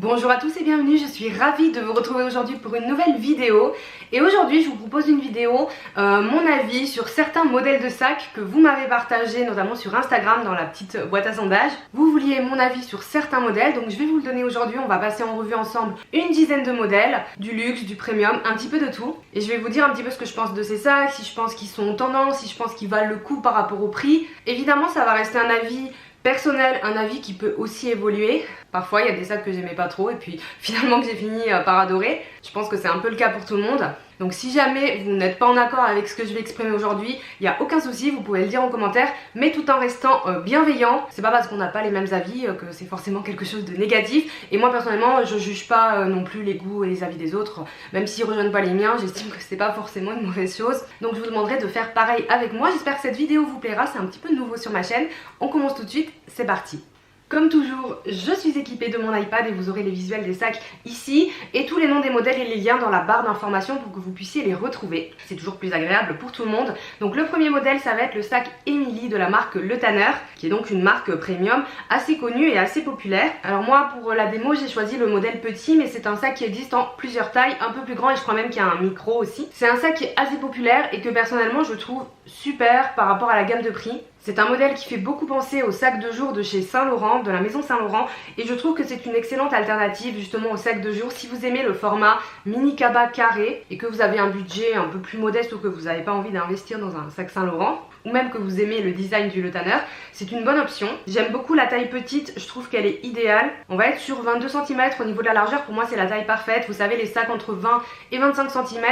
Bonjour à tous et bienvenue, je suis ravie de vous retrouver aujourd'hui pour une nouvelle vidéo. Et aujourd'hui je vous propose une vidéo, mon avis sur certains modèles de sacs que vous m'avez partagé notamment sur Instagram dans la petite boîte à sondage. Vous vouliez mon avis sur certains modèles, donc je vais vous le donner aujourd'hui. On va passer en revue ensemble une dizaine de modèles, du luxe, du premium, un petit peu de tout. Et je vais vous dire un petit peu ce que je pense de ces sacs, si je pense qu'ils sont tendance, si je pense qu'ils valent le coup par rapport au prix. Évidemment ça va rester un avis personnel, un avis qui peut aussi évoluer. Parfois il y a des sacs que j'aimais pas trop et puis finalement que j'ai fini par adorer. Je pense que c'est un peu le cas pour tout le monde. Donc si jamais vous n'êtes pas en accord avec ce que je vais exprimer aujourd'hui, il n'y a aucun souci, vous pouvez le dire en commentaire, mais tout en restant bienveillant. C'est pas parce qu'on n'a pas les mêmes avis que c'est forcément quelque chose de négatif. Et moi personnellement je juge pas non plus les goûts et les avis des autres. Même s'ils rejoignent pas les miens, j'estime que c'est pas forcément une mauvaise chose. Donc je vous demanderai de faire pareil avec moi. J'espère que cette vidéo vous plaira, c'est un petit peu nouveau sur ma chaîne. On commence tout de suite, c'est parti. Comme toujours, je suis équipée de mon iPad et vous aurez les visuels des sacs ici et tous les noms des modèles et les liens dans la barre d'informations pour que vous puissiez les retrouver. C'est toujours plus agréable pour tout le monde. Donc le premier modèle, ça va être le sac Emily de la marque Le Tanner, qui est donc une marque premium assez connue et assez populaire. Alors moi, pour la démo, j'ai choisi le modèle petit, mais c'est un sac qui existe en plusieurs tailles, un peu plus grand et je crois même qu'il y a un micro aussi. C'est un sac qui est assez populaire et que personnellement je trouve super par rapport à la gamme de prix. C'est un modèle qui fait beaucoup penser au sac de jour de chez Saint Laurent, de la maison Saint Laurent, et je trouve que c'est une excellente alternative justement au sac de jour si vous aimez le format mini cabas carré et que vous avez un budget un peu plus modeste ou que vous n'avez pas envie d'investir dans un sac Saint Laurent, ou même que vous aimez le design du Le Tanner, c'est une bonne option. J'aime beaucoup la taille petite, je trouve qu'elle est idéale. On va être sur 22 cm au niveau de la largeur, pour moi c'est la taille parfaite. Vous savez, les sacs entre 20 et 25 cm,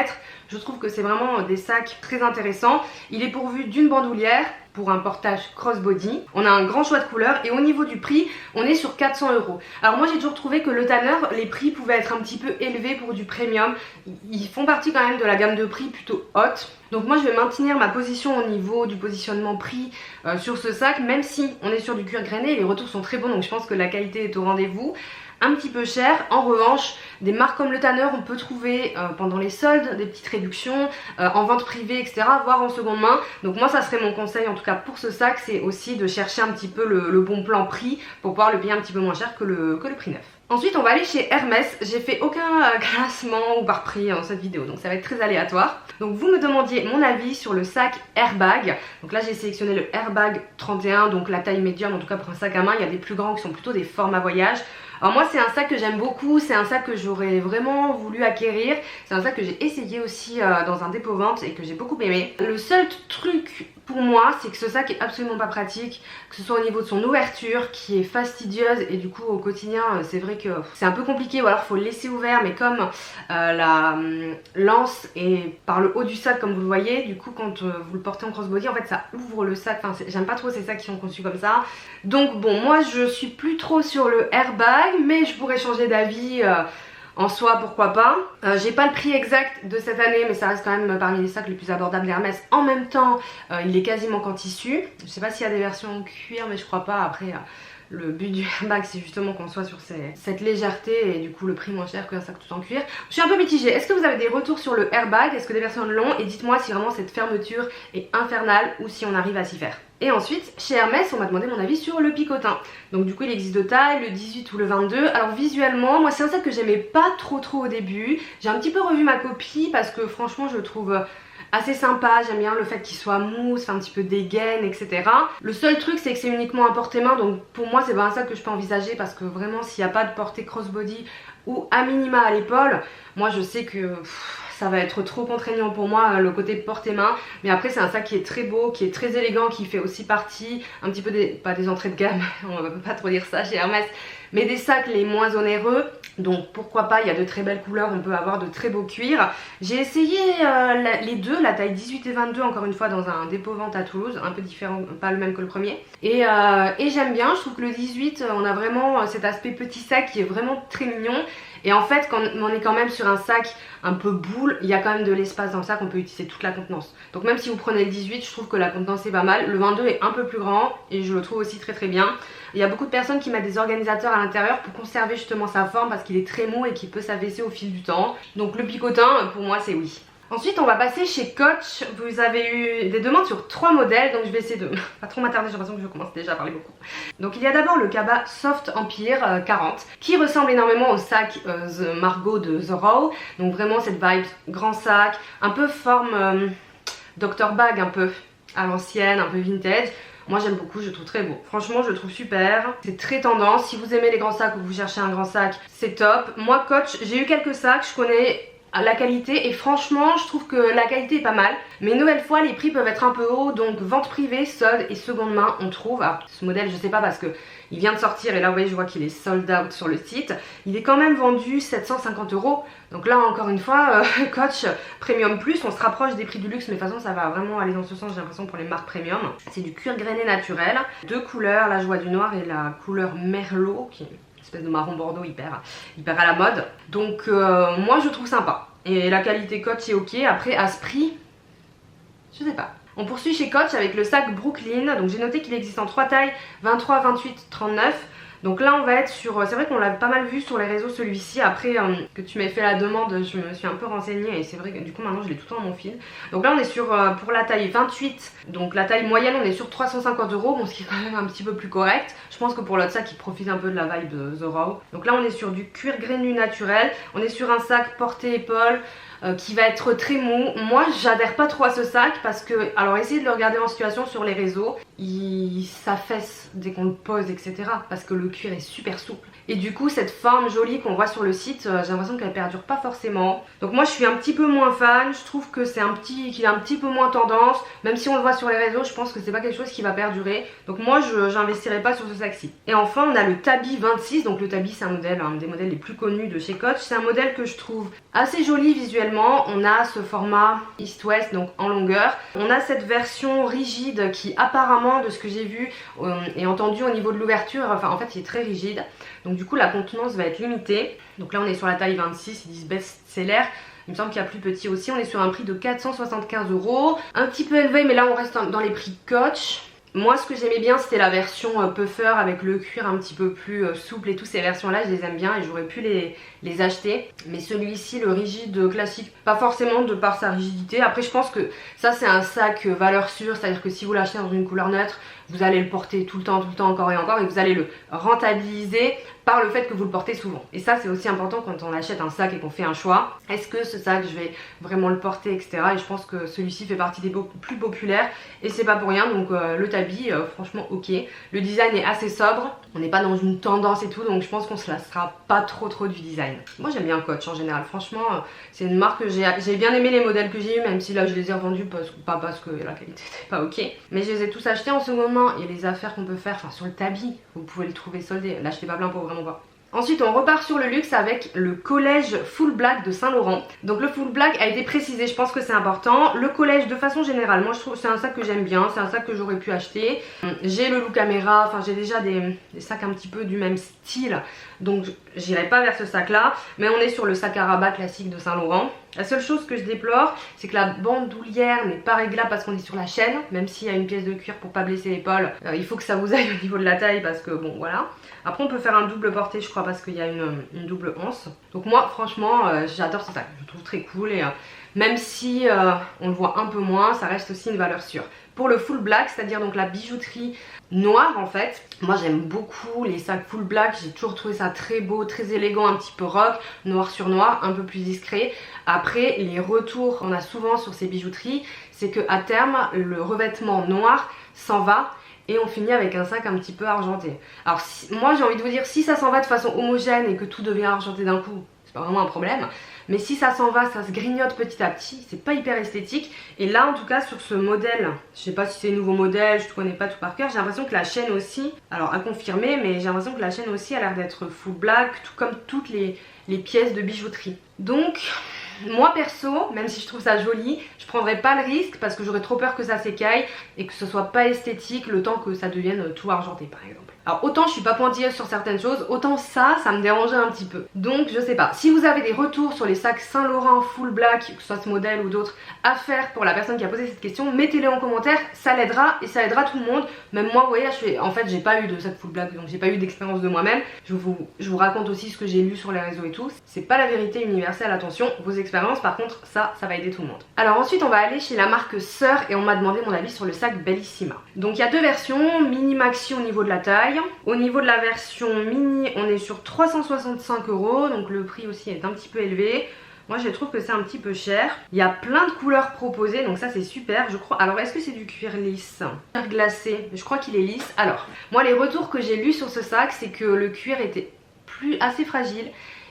je trouve que c'est vraiment des sacs très intéressants. Il est pourvu d'une bandoulière pour un portage crossbody. On a un grand choix de couleurs et au niveau du prix, on est sur 400 €. Alors moi j'ai toujours trouvé que Le Tanner, les prix pouvaient être un petit peu élevés pour du premium. Ils font partie quand même de la gamme de prix plutôt haute. Donc moi je vais maintenir ma position au niveau du positionnement prix sur ce sac, même si on est sur du cuir grainé, les retours sont très bons, donc je pense que la qualité est au rendez-vous. Un petit peu cher. En revanche, des marques comme Le Tanner, on peut trouver pendant les soldes des petites réductions, en vente privée, etc., voire en seconde main. Donc moi ça serait mon conseil en tout cas pour ce sac, c'est aussi de chercher un petit peu le bon plan prix pour pouvoir le payer un petit peu moins cher que le prix neuf. Ensuite on va aller chez Hermès. J'ai fait aucun classement ou par prix dans cette vidéo, donc ça va être très aléatoire. Donc vous me demandiez mon avis sur le sac Airbag. Donc là j'ai sélectionné le Airbag 31, donc la taille médium en tout cas pour un sac à main. Il y a des plus grands qui sont plutôt des formats voyage. Alors moi c'est un sac que j'aime beaucoup, c'est un sac que j'aurais vraiment voulu acquérir. C'est un sac que j'ai essayé aussi dans un dépôt vente et que j'ai beaucoup aimé. Le seul truc pour moi c'est que ce sac est absolument pas pratique, que ce soit au niveau de son ouverture qui est fastidieuse et du coup au quotidien c'est vrai que c'est un peu compliqué, ou alors faut le laisser ouvert, mais comme la lance est par le haut du sac comme vous le voyez, du coup quand vous le portez en crossbody en fait ça ouvre le sac. Enfin j'aime pas trop ces sacs qui sont conçus comme ça. Donc bon, moi je suis plus trop sur le Airbag, mais je pourrais changer d'avis en soi, pourquoi pas. J'ai pas le prix exact de cette année, mais ça reste quand même parmi les sacs les plus abordables d'Hermès. En même temps il est quasiment qu'en tissu. Je sais pas s'il y a des versions en cuir, mais je crois pas. Après le but du Airbag c'est justement qu'on soit sur cette légèreté et du coup le prix moins cher qu'un sac tout en cuir. Je suis un peu mitigée. Est-ce que vous avez des retours sur le Airbag? Est-ce que des personnes l'ont? Et dites-moi si vraiment cette fermeture est infernale ou si on arrive à s'y faire. Et ensuite, chez Hermès, on m'a demandé mon avis sur le picotin. Donc du coup, il existe deux tailles, le 18 ou le 22. Alors visuellement, moi c'est un sac que j'aimais pas trop au début. J'ai un petit peu revu ma copie parce que franchement, je le trouve assez sympa. J'aime bien le fait qu'il soit mousse, un petit peu dégaine, etc. Le seul truc, c'est que c'est uniquement un porte-main. Donc pour moi, c'est pas un sac que je peux envisager parce que vraiment, s'il n'y a pas de portée crossbody ou à minima à l'épaule, moi je sais que ça va être trop contraignant pour moi le côté porte-main. Mais après c'est un sac qui est très beau, qui est très élégant, qui fait aussi partie un petit peu pas des entrées de gamme, on va pas trop dire ça chez Hermès, mais des sacs les moins onéreux. Donc pourquoi pas, il y a de très belles couleurs, on peut avoir de très beaux cuirs. J'ai essayé les deux, la taille 18 et 22 encore une fois dans un dépôt vente à Toulouse, un peu différent, pas le même que le premier. Et j'aime bien, je trouve que le 18 on a vraiment cet aspect petit sac qui est vraiment très mignon. Et en fait quand on est quand même sur un sac un peu boule, il y a quand même de l'espace dans le sac, on peut utiliser toute la contenance. Donc même si vous prenez le 18, je trouve que la contenance est pas mal. Le 22 est un peu plus grand et je le trouve aussi très bien. Il y a beaucoup de personnes qui mettent des organisateurs à l'intérieur pour conserver justement sa forme parce qu'il est très mou et qu'il peut s'affaisser au fil du temps. Donc le picotin pour moi c'est oui. Ensuite on va passer chez Coach. Vous avez eu des demandes sur 3 modèles, donc je vais essayer de pas trop m'attarder, j'ai l'impression que je commence déjà à parler beaucoup. Donc il y a d'abord le cabas Soft Empire 40 qui ressemble énormément au sac The Margot de Zorro. Donc vraiment cette vibe grand sac, un peu forme Dr Bag, un peu à l'ancienne, un peu vintage. Moi j'aime beaucoup, je le trouve très beau. Franchement je le trouve super. C'est très tendance. Si vous aimez les grands sacs ou vous cherchez un grand sac, c'est top. Moi Coach, j'ai eu quelques sacs, je connais la qualité et franchement je trouve que la qualité est pas mal. Mais une nouvelle fois les prix peuvent être un peu hauts, donc vente privée, solde et seconde main on trouve. Alors ce modèle je sais pas parce que il vient de sortir et là vous voyez je vois qu'il est sold out sur le site. Il est quand même vendu 750 €. Donc là encore une fois Coach Premium Plus, on se rapproche des prix du luxe mais de toute façon ça va vraiment aller dans ce sens, j'ai l'impression, pour les marques premium. C'est du cuir grainé naturel, 2 couleurs, la joie du noir et la couleur merlot qui est une espèce de marron bordeaux hyper à la mode. Donc moi je trouve sympa. Et la qualité Coach est ok. Après à ce prix, je sais pas. On poursuit chez Coach avec le sac Brooklyn. Donc j'ai noté qu'il existe en 3 tailles, 23, 28, 39. Donc là on va être sur, c'est vrai qu'on l'a pas mal vu sur les réseaux celui-ci. Après que tu m'aies fait la demande, je me suis un peu renseignée et c'est vrai que du coup maintenant je l'ai tout le temps dans mon feed. Donc là on est sur, pour la taille 28, donc la taille moyenne on est sur 350 €, bon ce qui est quand même un petit peu plus correct. Je pense que pour l'autre sac il profite un peu de la vibe de Zorro. Donc là on est sur du cuir grainé naturel, on est sur un sac porté-épaule. Qui va être très mou. Moi j'adhère pas trop à ce sac parce que, alors essayez de le regarder en situation sur les réseaux, il s'affaisse dès qu'on le pose etc. parce que le cuir est super souple. Et du coup cette forme jolie qu'on voit sur le site, j'ai l'impression qu'elle perdure pas forcément. Donc moi je suis un petit peu moins fan, je trouve que c'est qu'il a un petit peu moins tendance. Même si on le voit sur les réseaux, je pense que c'est pas quelque chose qui va perdurer. Donc moi j'investirai pas sur ce sac-ci. Et enfin on a le Tabby 26, donc le Tabby c'est un modèle, un des modèles les plus connus de chez Coach. C'est un modèle que je trouve assez joli visuellement. On a ce format East-West, donc en longueur. On a cette version rigide qui apparemment, de ce que j'ai vu et entendu au niveau de l'ouverture, enfin en fait il est très rigide. Donc du coup la contenance va être limitée. Donc là on est sur la taille 26, ils disent best-seller. Il me semble qu'il y a plus petit aussi. On est sur un prix de 475 €. Un petit peu élevé mais là on reste dans les prix Coach. Moi ce que j'aimais bien c'était la version puffer avec le cuir un petit peu plus souple et tout. Ces versions là je les aime bien et j'aurais pu les acheter. Mais celui-ci, le rigide classique, pas forcément de par sa rigidité. Après je pense que ça c'est un sac valeur sûre, c'est à dire que si vous l'achetez dans une couleur neutre, vous allez le porter tout le temps encore et encore, et vous allez le rentabiliser par le fait que vous le portez souvent. Et ça c'est aussi important quand on achète un sac et qu'on fait un choix. Est-ce que ce sac je vais vraiment le porter, etc. Et je pense que celui-ci fait partie des plus populaires et c'est pas pour rien. Donc le Tabby franchement ok. Le design est assez sobre, on n'est pas dans une tendance et tout, donc je pense qu'on se lassera pas trop du design. Moi j'aime bien Coach en général, franchement c'est une marque que j'ai bien aimé les modèles que j'ai eu, même si là je les ai revendus pas parce que la qualité n'était pas ok. Mais je les ai tous achetés en seconde main et les affaires qu'on peut faire, enfin sur le Tabby, vous pouvez le trouver soldé, l'achetez pas plein pour vraiment pas. Ensuite on repart sur le luxe avec le collège Full Black de Saint Laurent. Donc le Full Black a été précisé, je pense que c'est important. Le collège de façon générale, moi je trouve que c'est un sac que j'aime bien, c'est un sac que j'aurais pu acheter. J'ai le look caméra, enfin j'ai déjà des sacs un petit peu du même style, donc j'irai pas vers ce sac là. Mais on est sur le sac à rabat classique de Saint Laurent. La seule chose que je déplore, c'est que la bandoulière n'est pas réglable parce qu'on est sur la chaîne. Même s'il y a une pièce de cuir pour pas blesser l'épaule, il faut que ça vous aille au niveau de la taille parce que bon voilà. Après on peut faire un double porté je crois parce qu'il y a une double anse. Donc moi franchement j'adore ce sac, je le trouve très cool et même si on le voit un peu moins, ça reste aussi une valeur sûre. Pour le full black, c'est-à-dire donc la bijouterie noire en fait, moi j'aime beaucoup les sacs full black, j'ai toujours trouvé ça très beau, très élégant, un petit peu rock, noir sur noir, un peu plus discret. Après les retours qu'on a souvent sur ces bijouteries, c'est que à terme le revêtement noir s'en va et on finit avec un sac un petit peu argenté. Alors moi j'ai envie de vous dire, si ça s'en va de façon homogène et que tout devient argenté d'un coup, c'est pas vraiment un problème. Mais si ça s'en va, ça se grignote petit à petit, c'est pas hyper esthétique. Et là en tout cas sur ce modèle, je sais pas si c'est un nouveau modèle, je ne connais pas tout par cœur, j'ai l'impression que la chaîne aussi, alors à confirmer, mais j'ai l'impression que la chaîne aussi a l'air d'être full black, tout comme toutes les pièces de bijouterie. Donc moi perso, même si je trouve ça joli, je prendrais pas le risque parce que j'aurais trop peur que ça s'écaille et que ce soit pas esthétique le temps que ça devienne tout argenté par exemple. Alors autant je suis pas pointilleuse sur certaines choses, autant ça me dérangeait un petit peu. Donc je sais pas, si vous avez des retours sur les sacs Saint Laurent full black, que ce soit ce modèle ou d'autres, à faire pour la personne qui a posé cette question, mettez-les en commentaire, ça l'aidera et ça aidera tout le monde. Même moi, vous voyez, en fait j'ai pas eu de sac full black, donc j'ai pas eu d'expérience de moi-même. Je vous raconte aussi ce que j'ai lu sur les réseaux et tout. C'est pas la vérité universelle, attention, vos expériences par contre ça va aider tout le monde. Alors ensuite on va aller chez la marque Sœur et on m'a demandé mon avis sur le sac Bellissima. Donc il y a deux versions, mini maxi au niveau de la taille. Au niveau de la version mini, on est sur 365 €, donc le prix aussi est un petit peu élevé. Moi je trouve que c'est un petit peu cher. Il y a plein de couleurs proposées, donc ça c'est super je crois. Alors est-ce que c'est du cuir lisse? Cuir glacé, je crois qu'il est lisse. Alors moi les retours que j'ai lus sur ce sac, c'est que le cuir était assez fragile.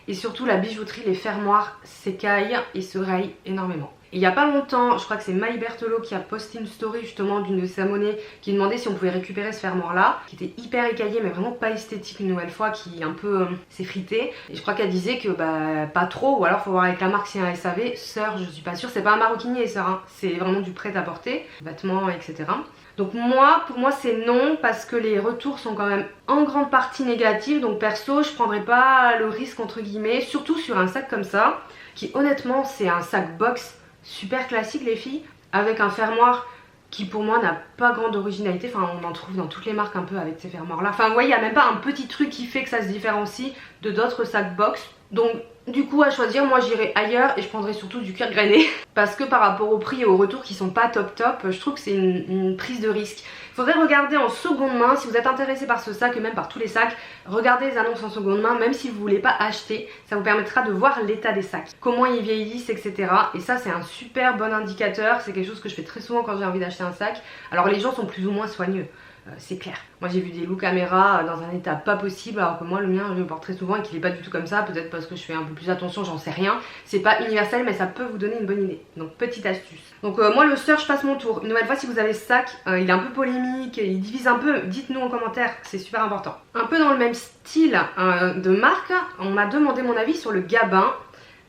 Et surtout la bijouterie, les fermoirs s'écaillent et se rayent énormément. Et il n'y a pas longtemps, je crois que c'est Maï Berthelot qui a posté une story justement d'une de ses abonnées qui demandait si on pouvait récupérer ce fermoir là, qui était hyper écaillé mais vraiment pas esthétique une nouvelle fois, qui un peu s'est frité. Et je crois qu'elle disait que bah pas trop, ou alors faut voir avec la marque si un SAV. Sœur, je suis pas sûre, c'est pas un maroquinier Sœur, hein. C'est vraiment du prêt à porter, vêtements etc. Donc moi, pour moi c'est non, parce que les retours sont quand même en grande partie négatifs. Donc perso je prendrais pas le risque entre guillemets, surtout sur un sac comme ça, qui honnêtement c'est un sac box super classique les filles, avec un fermoir qui pour moi n'a pas grande originalité. Enfin on en trouve dans toutes les marques un peu avec ces fermoirs là. Enfin vous voyez, il n'y a même pas un petit truc qui fait que ça se différencie de d'autres sacs box. Donc du coup à choisir, moi j'irai ailleurs et je prendrai surtout du cuir grainé. Parce que par rapport au prix et au retour qui sont pas top, je trouve que c'est une prise de risque. Il faudrait regarder en seconde main, si vous êtes intéressé par ce sac et même par tous les sacs, regardez les annonces en seconde main, même si vous ne voulez pas acheter, ça vous permettra de voir l'état des sacs, comment ils vieillissent, etc. Et ça c'est un super bon indicateur, c'est quelque chose que je fais très souvent quand j'ai envie d'acheter un sac. Alors les gens sont plus ou moins soigneux. C'est clair. Moi j'ai vu des loups caméra dans un état pas possible, alors que moi le mien je le porte très souvent et qu'il est pas du tout comme ça. Peut-être parce que je fais un peu plus attention, j'en sais rien. C'est pas universel mais ça peut vous donner une bonne idée. Donc petite astuce. Donc moi le Sœur, je passe mon tour. Une nouvelle fois, si vous avez ce sac, il est un peu polémique, il divise un peu, dites-nous en commentaire, c'est super important. Un peu dans le même style de marque, on m'a demandé mon avis sur le Gabin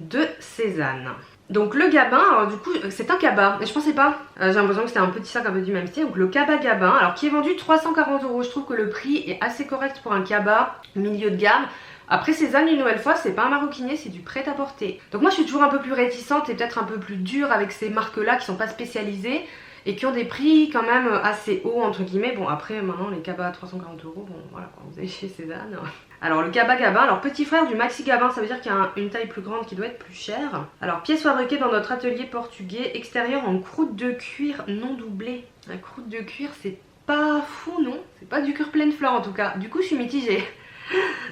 de Cézanne. Donc le Gabin, alors du coup c'est un cabas, mais je pensais pas, j'ai l'impression que c'était un petit sac un peu du même style. Donc le cabas Gabin, alors qui est vendu 340 €, je trouve que le prix est assez correct pour un cabas milieu de gamme. Après Cézanne, une nouvelle fois, c'est pas un maroquinier, c'est du prêt à porter. Donc moi je suis toujours un peu plus réticente et peut-être un peu plus dure avec ces marques là qui sont pas spécialisées et qui ont des prix quand même assez hauts entre guillemets. Bon après maintenant les cabas à 340 €, bon voilà, vous allez chez Cézanne. Alors le cabas Gabin, alors petit frère du maxi Gabin, ça veut dire qu'il y a une taille plus grande qui doit être plus chère. Alors pièce fabriquée dans notre atelier portugais, extérieur en croûte de cuir non doublée. La croûte de cuir c'est pas fou non, c'est pas du cuir pleine fleur en tout cas, du coup je suis mitigée.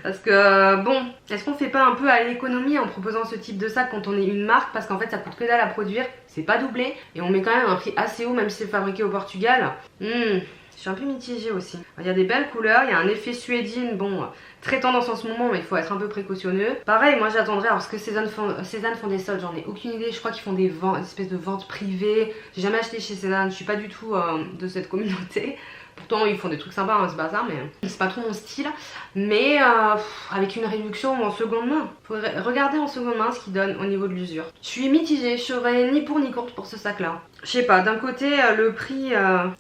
Parce que bon, est-ce qu'on fait pas un peu à l'économie en proposant ce type de sac quand on est une marque? Parce qu'en fait ça coûte que dalle à produire, c'est pas doublé et on met quand même un prix assez haut même si c'est fabriqué au Portugal. Je suis un peu mitigée aussi. Il y a des belles couleurs, il y a un effet suédine, bon, très tendance en ce moment mais il faut être un peu précautionneux. Pareil, moi j'attendrai, alors ce que Cézanne font des soldes, j'en ai aucune idée. Je crois qu'ils font des ventes, une espèce de vente privée. J'ai jamais acheté chez Cézanne, je suis pas du tout de cette communauté. Pourtant ils font des trucs sympas, hein, c'est pas ça, mais c'est pas trop mon style. Mais avec une réduction en seconde main. Faudrait regarder en seconde main ce qu'ils donnent au niveau de l'usure. Je suis mitigée, je serais ni pour ni contre pour ce sac là. Je sais pas, d'un côté le prix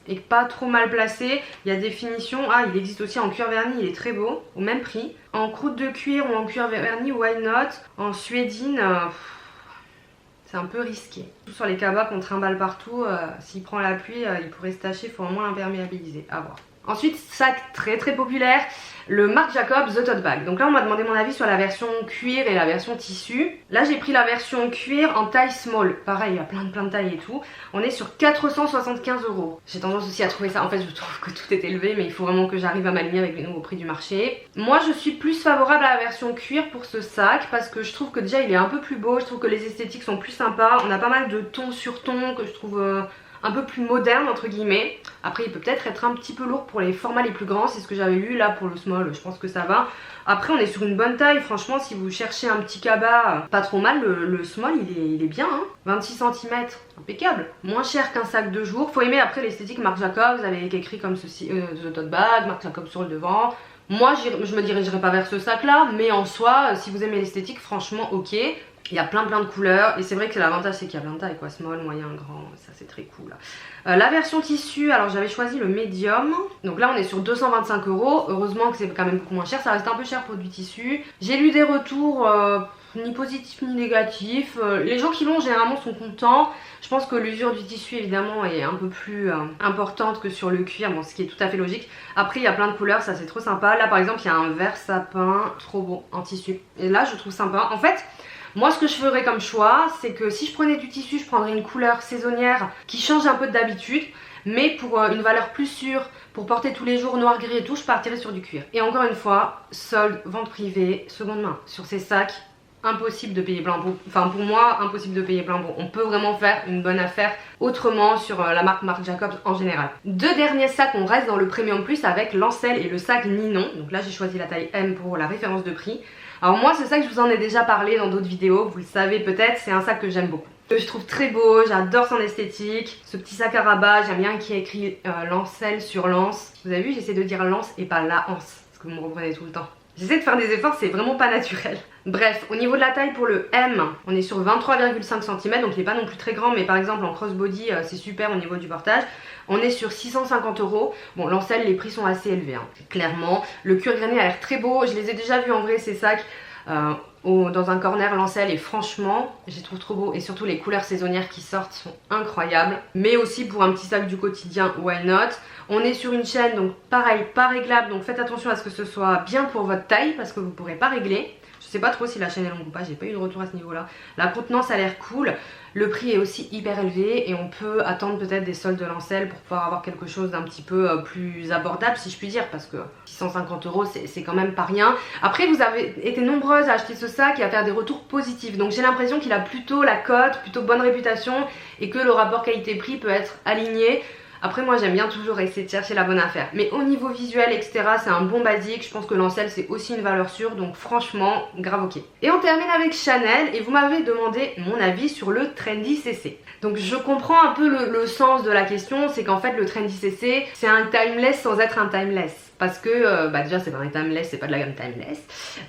est pas trop mal placé. Il y a des finitions, il existe aussi en cuir verni, il est très beau, au même prix. En croûte de cuir ou en cuir verni, why not? En suédine, c'est un peu risqué. Sur les cabas qu'on trimballe partout, s'il prend la pluie, il pourrait se tacher, il faut au moins l'imperméabiliser, à voir. Ensuite, sac très populaire, le Marc Jacobs The Tote Bag. Donc là on m'a demandé mon avis sur la version cuir et la version tissu. Là j'ai pris la version cuir en taille small. Pareil, il y a plein de tailles et tout. On est sur 475 €. J'ai tendance aussi à trouver ça, en fait je trouve que tout est élevé, mais il faut vraiment que j'arrive à m'aligner avec les nouveaux prix du marché. Moi je suis plus favorable à la version cuir pour ce sac, parce que je trouve que déjà il est un peu plus beau, je trouve que les esthétiques sont plus sympas. On a pas mal de tons sur tons que je trouve un peu plus moderne entre guillemets. Après il peut peut-être être un petit peu lourd pour les formats les plus grands, c'est ce que j'avais lu. Là pour le small je pense que ça va. Après on est sur une bonne taille, franchement si vous cherchez un petit cabas pas trop mal, le small il est bien hein. 26 cm, impeccable. Moins cher qu'un sac de jour. Faut aimer après l'esthétique Marc Jacobs avec écrit comme ceci, The Tote Bag, Marc Jacobs sur le devant. Moi je me dirigerai pas vers ce sac là, mais en soi si vous aimez l'esthétique franchement ok. Il y a plein de couleurs et c'est vrai que l'avantage c'est qu'il y a plein de tailles quoi, small, moyen, grand, ça c'est très cool. La version tissu, alors j'avais choisi le médium, donc là on est sur 225 €, heureusement que c'est quand même beaucoup moins cher, ça reste un peu cher pour du tissu. J'ai lu des retours ni positifs ni négatifs, les gens qui l'ont généralement sont contents. Je pense que l'usure du tissu évidemment est un peu plus importante que sur le cuir, bon, ce qui est tout à fait logique. Après il y a plein de couleurs, ça c'est trop sympa. Là par exemple il y a un vert sapin, trop beau, en tissu. Et là je trouve sympa. En fait, moi ce que je ferais comme choix, c'est que si je prenais du tissu, je prendrais une couleur saisonnière qui change un peu d'habitude. Mais pour une valeur plus sûre, pour porter tous les jours noir, gris et tout, je partirais sur du cuir. Et encore une fois, solde, vente privée, seconde main. Sur ces sacs, impossible de payer plein pot. Enfin pour moi, impossible de payer plein pot. On peut vraiment faire une bonne affaire autrement sur la marque Marc Jacobs en général. Deux derniers sacs, on reste dans le Premium Plus avec l'Ancel et le sac Ninon. Donc là j'ai choisi la taille M pour la référence de prix. Alors moi ce sac je vous en ai déjà parlé dans d'autres vidéos, vous le savez peut-être, c'est un sac que j'aime beaucoup. Je trouve très beau, j'adore son esthétique, ce petit sac à rabat, j'aime bien qu'il y ait écrit l'Ancel sur l'anse. Vous avez vu, j'essaie de dire l'anse et pas la anse, parce que vous me reprenez tout le temps. J'essaie de faire des efforts, c'est vraiment pas naturel. Bref, au niveau de la taille pour le M, on est sur 23,5 cm, donc il n'est pas non plus très grand, mais par exemple en crossbody c'est super au niveau du portage. On est sur 650 €. Bon, l'Ancel, les prix sont assez élevés, hein, clairement. Le cuir grainé a l'air très beau, je les ai déjà vus en vrai ces sacs. Dans un corner l'Ancel et franchement je les trouve trop beaux et surtout les couleurs saisonnières qui sortent sont incroyables, mais aussi pour un petit sac du quotidien, why not. On est sur une chaîne donc pareil, pas réglable, donc faites attention à ce que ce soit bien pour votre taille parce que vous ne pourrez pas régler. Je sais pas trop si la chaîne est longue ou pas, j'ai pas eu de retour à ce niveau là. La contenance a l'air cool, le prix est aussi hyper élevé et on peut attendre peut-être des soldes de l'Ancel pour pouvoir avoir quelque chose d'un petit peu plus abordable si je puis dire, parce que 650 € c'est quand même pas rien. Après vous avez été nombreuses à acheter ce sac et à faire des retours positifs, donc j'ai l'impression qu'il a plutôt la cote, plutôt bonne réputation et que le rapport qualité-prix peut être aligné. Après moi j'aime bien toujours essayer de chercher la bonne affaire, mais au niveau visuel etc c'est un bon basique. Je pense que l'Ancel c'est aussi une valeur sûre, donc franchement grave ok. Et on termine avec Chanel et vous m'avez demandé mon avis sur le Trendy CC. Donc je comprends un peu le sens de la question, c'est qu'en fait le Trendy CC c'est un timeless sans être un timeless. Parce que déjà c'est pas un timeless, c'est pas de la gamme timeless.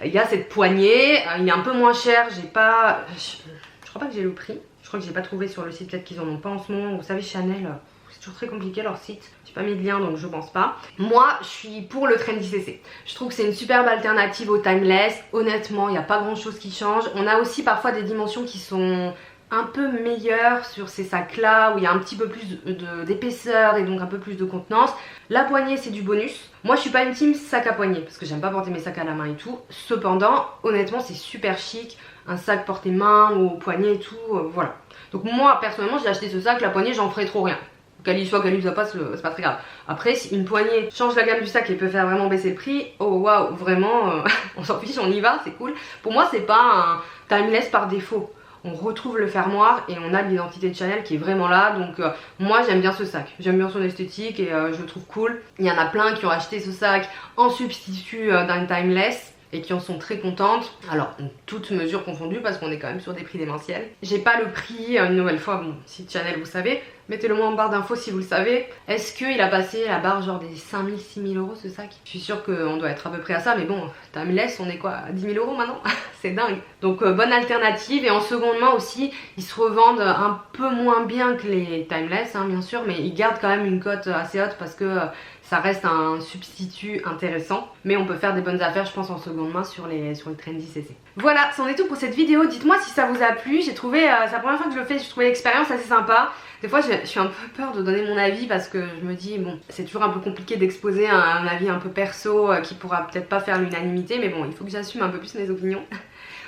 Il y a cette poignée, il est un peu moins cher, j'ai pas... Je crois pas que j'ai le prix. Je crois que j'ai pas trouvé sur le site, peut-être qu'ils en ont pas en ce moment. Vous savez Chanel... c'est toujours très compliqué leur site, j'ai pas mis de lien donc je pense pas. Moi je suis pour le Trendy CC. Je trouve que c'est une superbe alternative au timeless. Honnêtement il n'y a pas grand chose qui change. On a aussi parfois des dimensions qui sont un peu meilleures sur ces sacs là, où il y a un petit peu plus d'épaisseur et donc un peu plus de contenance. La poignée c'est du bonus. Moi je suis pas une team sac à poignée parce que j'aime pas porter mes sacs à la main et tout. Cependant honnêtement c'est super chic, un sac porté main ou au poignet et tout, voilà. Donc moi personnellement j'ai acheté ce sac, la poignée j'en ferai trop rien. Qu'elle y soit, qu'elle y soit pas, c'est pas très grave. Après, si une poignée change la gamme du sac et peut faire vraiment baisser le prix, oh waouh, vraiment, on s'en fiche, on y va, c'est cool. Pour moi, c'est pas un timeless par défaut. On retrouve le fermoir et on a l'identité de Chanel qui est vraiment là. Donc moi j'aime bien ce sac, j'aime bien son esthétique et je le trouve cool. Il y en a plein qui ont acheté ce sac en substitut d'un timeless et qui en sont très contentes. Alors toutes mesures confondues parce qu'on est quand même sur des prix démentiels. J'ai pas le prix, une nouvelle fois, bon si Chanel vous savez, mettez-le moi en barre d'infos si vous le savez. Est-ce qu'il a passé la barre genre des 5 000, 6 000 € ce sac? Je suis sûre qu'on doit être à peu près à ça, mais bon, timeless on est quoi, à 10 000 € maintenant? C'est dingue. Donc bonne alternative, et en seconde main aussi, ils se revendent un peu moins bien que les timeless hein, bien sûr, mais ils gardent quand même une cote assez haute parce que ça reste un substitut intéressant. Mais on peut faire des bonnes affaires je pense en seconde main sur les Trendy CC. Voilà, c'en est tout pour cette vidéo. Dites-moi si ça vous a plu. J'ai trouvé, c'est la première fois que je le fais, j'ai trouvé l'expérience assez sympa. Des fois je suis un peu peur de donner mon avis parce que je me dis bon c'est toujours un peu compliqué d'exposer un avis un peu perso qui pourra peut-être pas faire l'unanimité, mais bon il faut que j'assume un peu plus mes opinions.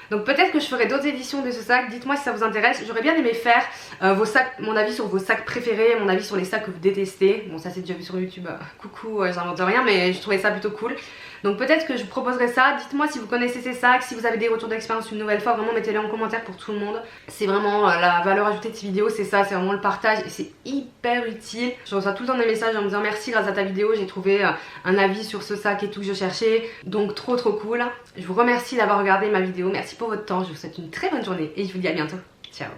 Donc peut-être que je ferai d'autres éditions de ce sac, dites-moi si ça vous intéresse. J'aurais bien aimé faire vos sacs, mon avis sur vos sacs préférés, mon avis sur les sacs que vous détestez. Bon ça c'est déjà vu sur YouTube, coucou, j'invente rien, mais je trouvais ça plutôt cool. Donc peut-être que je proposerai ça, dites-moi si vous connaissez ces sacs, si vous avez des retours d'expérience une nouvelle fois, vraiment mettez-les en commentaire pour tout le monde. C'est vraiment la valeur ajoutée de ces vidéos, c'est ça, c'est vraiment le partage et c'est hyper utile. Je reçois tout le temps des messages en me disant merci, grâce à ta vidéo j'ai trouvé un avis sur ce sac et tout que je cherchais, donc trop cool. Je vous remercie d'avoir regardé ma vidéo, merci pour votre temps, je vous souhaite une très bonne journée et je vous dis à bientôt, ciao.